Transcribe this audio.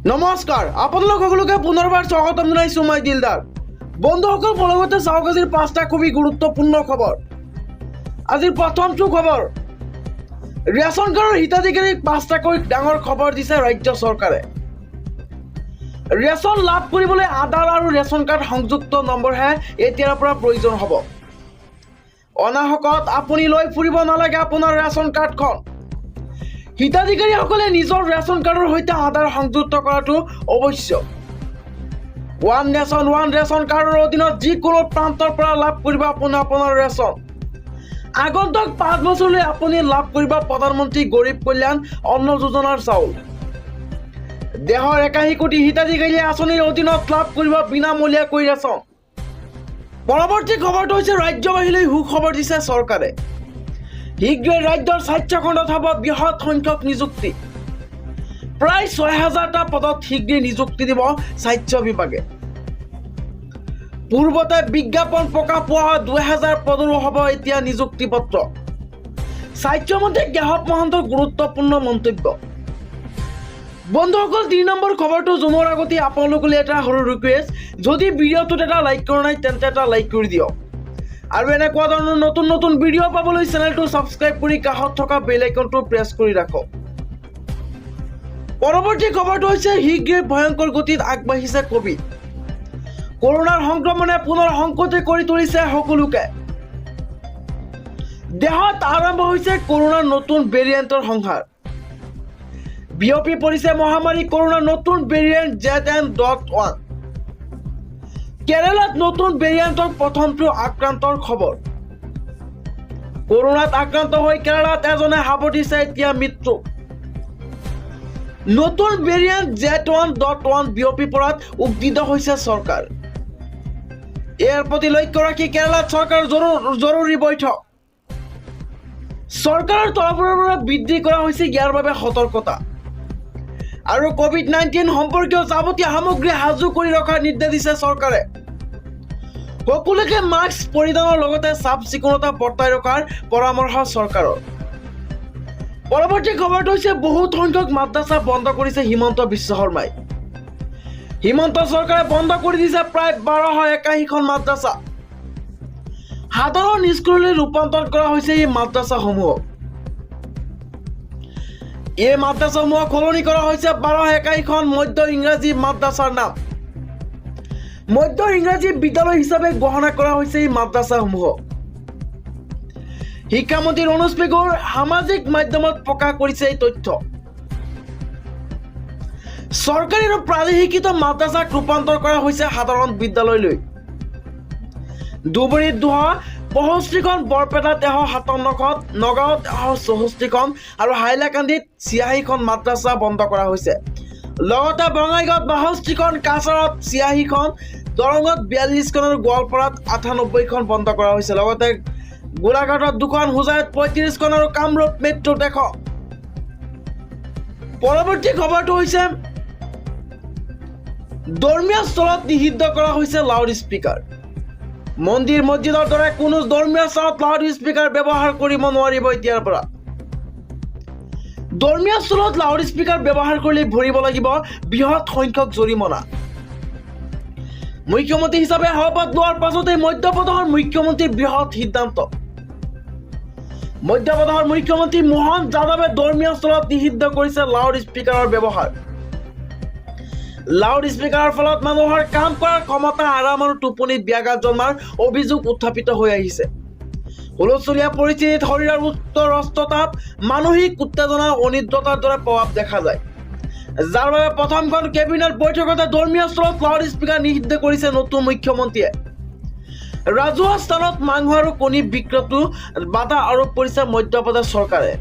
নমস্কাৰ আপোনালোক সকলোকে পুনৰবাৰ স্বাগতম জনাইছো মই দিলদাৰ বন্ধুসকল পৰৱৰ্তী চাওক আজিৰ পাঁচটা খুবই গুৰুত্বপূৰ্ণ খবৰ আজিৰ প্ৰথমটো খবৰ ৰেচন কাৰ্ডৰ হিতাধিকাৰীক পাঁচটাকৈ ডাঙৰ খবৰ দিছে ৰাজ্য চৰকাৰে ৰেচন লাভ কৰিবলৈ আধাৰ আৰু ৰেচন কাৰ্ড সংযুক্ত নম্বৰহে এতিয়াৰ পৰা প্ৰয়োজন হ'ব অনাহকত আপুনি লৈ ফুৰিব নালাগে আপোনাৰ ৰেচন কাৰ্ডখন হিতাধিকাৰীসকলে নিজৰ ৰেচন কাৰ্ডৰ সৈতে আধাৰ সংযুক্ত কৰাটো আৱশ্যক ওৱান নেশ্যন ওৱান ৰেচন কাৰ্ডৰ অধীনত যিকোনো প্ৰান্তৰ পৰা লাভ কৰিব আপোনাৰ ৰেচন আগন্তুক 5 বছৰলৈ আপুনি লাভ কৰিব প্ৰধানমন্ত্ৰী গৰীব কল্যাণ অন্ন যোজনাৰ চাউল দেশৰ 81 কোটি হিতাধিকাৰীয়ে আঁচনিৰ অধীনত লাভ কৰিব বিনামূলীয়াকৈ ৰেচন পৰৱৰ্তী খবৰটো হৈছে ৰাজ্যবাসীলৈ সুখবৰ দিছে চৰকাৰে শীঘ্ৰে ৰাজ্যৰ স্বাস্থ্য খণ্ডত হ'ব বৃহৎ সংখ্যক নিযুক্তি প্ৰায় 6000টা পদত শীঘ্ৰে নিযুক্তি দিব স্বাস্থ্য বিভাগে পূৰ্বতে বিজ্ঞাপন প্ৰকাশ পোৱা 2000 পদৰো হ'ব এতিয়া নিযুক্তি পত্ৰ স্বাস্থ্যমন্ত্ৰী কেশৱ মহন্তৰ গুৰুত্বপূৰ্ণ মন্তব্য বন্ধুসকল 3 নম্বৰ খবৰটো জনোৱাৰ আগতে আপোনালোকলৈ এটা সৰু ৰিকুৱেষ্ট যদি ভিডিঅ'টোত এটা লাইক কৰা নাই তেন্তে এটা লাইক কৰি দিয়ক আৰু এনেকুৱা ধৰণৰ নতুন নতুন ভিডিঅ' পাবলৈ চেনেলটো সাবস্ক্ৰাইব কৰি কাষত থকা বেল আইকনটো প্ৰেছ কৰি ৰাখক পৰৱৰ্তী খবৰটো হৈছে শীঘ্ৰে ভয়ংকৰ গতিত আগবাঢ়িছে কোভিড কৰোনাৰ সংক্ৰমণে পুনৰ সংকটে কৰি তুলিছে সকলোকে দেশত আৰম্ভ হৈছে কৰোনাৰ নতুন ভেৰিয়েণ্টৰ সংহাৰ বিয়পি পৰিছে মহামাৰী কৰোনাৰ নতুন ভেৰিয়েণ্ট ZN.1 কেৰালাত নতুন ভেৰিয়েণ্টৰ প্ৰথমটো আক্ৰান্তৰ খবৰ কৰোনাত আক্ৰান্ত হৈ কেৰালাত এজনে সাৱটিছে এতিয়া মৃত্যু নতুন ভেৰিয়েণ্ট Z1.1 বিয়পি পৰাত উদ্বিগ্ন হৈছে চৰকাৰ ইয়াৰ প্ৰতি লক্ষ্য ৰাখি কেৰালাত চৰকাৰৰ জৰুৰী বৈঠক চৰকাৰৰ তৰফৰ পৰা বৃদ্ধি কৰা হৈছে ইয়াৰ বাবে সতৰ্কতা আৰু কোভিড-19 সম্পৰ্কীয় যাৱতীয় সামগ্ৰী সাজু কৰি ৰখাৰ নিৰ্দেশ দিছে চৰকাৰে সকলোকে মাস্ক পৰিধানৰ লগতে চাফ চিকুণতা বৰ্তাই ৰখাৰ পৰামৰ্শ চৰকাৰৰ পৰৱৰ্তী খবৰটো হৈছে বহুত সংখ্যক মাদ্ৰাছা বন্ধ কৰিছে হিমন্ত বিশ্ব শৰ্মাই হিমন্ত চৰকাৰে বন্ধ কৰি দিছে প্ৰায় 1281খন মাদ্ৰাছা সাধাৰণ স্কুললৈ ৰূপান্তৰ কৰা হৈছে এই মাদ্ৰাছাসমূহক এই মাদ্ৰাছাসমূহক সলনি কৰা হৈছে 1281খন মধ্য ইংৰাজী মাদ্ৰাছাৰ নাম মধ্য ইংৰাজী বিদ্যালয় হিচাপে ঘোষণা কৰা হৈছে এই মাদ্ৰাছাসমূহক শিক্ষামন্ত্ৰী ৰণোজ পেগুৰ সামাজিক মাধ্যমত প্ৰকাশ কৰিছে এই তথ্য চৰকাৰী আৰু প্ৰাদেশিকৃত মাদ্ৰাছাক ৰূপান্তৰ কৰা হৈছে সাধাৰণ বিদ্যালয়লৈ দুবৰীত 265খন বৰপেটাত 157খন নগাঁৱত 164খন আৰু হাইলাকান্দিত 86খন মাদ্ৰাছা বন্ধ কৰা হৈছে লগতে বঙাইগাঁৱত 62খন কাছাৰত 86খন দৰঙত 42খন আৰু গোৱালপাৰাত 98খন বন্ধ কৰা হৈছে লগতে গোলাঘাটত 2খন হোজাইত 35খন আৰু কামৰূপ মেট্ৰত 1 পৰৱৰ্তী খবৰটো হৈছে ধৰ্মীয় স্থলত নিষিদ্ধ কৰা হৈছে লাউড স্পীকাৰ মন্দিৰ মছজিদৰ দৰে কোনো ধৰ্মীয় স্থলত লাউড স্পীকাৰ ব্যৱহাৰ কৰিব নোৱাৰিব এতিয়াৰ পৰা ধৰ্মীয় স্থলত লাউড স্পীকাৰ ব্যৱহাৰ কৰিলে ভৰিব লাগিব বৃহৎ সংখ্যক জৰিমনা মুখ্যমন্ত্ৰী হিচাপে শপত লোৱাৰ পাছতে মধ্যপ্ৰদেশৰ মুখ্যমন্ত্ৰীৰ বৃহৎ সিদ্ধান্ত মধ্যপ্ৰদেশৰ মুখ্যমন্ত্ৰী মোহন যাদৱে ধৰ্মীয় স্থলত নিষিদ্ধ কৰিছে লাউড স্পীকাৰৰ ব্যৱহাৰ লাউড স্পীকাৰৰ ফলত মানুহৰ কাম কৰাৰ ক্ষমতা আৰাম আৰু টোপনিত ব্যাঘাত জন্মাৰ অভিযোগ উত্থাপিত হৈ আহিছে হুলস্থুলীয়া পৰিস্থিতিত শৰীৰৰ উচ্চ ৰক্তচাপ মানসিক উত্তেজনা অনিদ্ৰতাৰ দৰে প্ৰভাৱ দেখা যায় যাৰ বাবে প্ৰথমখন কেবিনেট বৈঠকতে ধৰ্মীয় স্থলত লাউড স্পীকাৰ নিষিদ্ধ কৰিছে নতুন মুখ্যমন্ত্ৰীয়ে ৰাজহুৱা স্থানত মাংস আৰু কণী বিক্ৰীতো বাধা আৰোপ কৰিছে মধ্যপ্ৰদেশ চৰকাৰে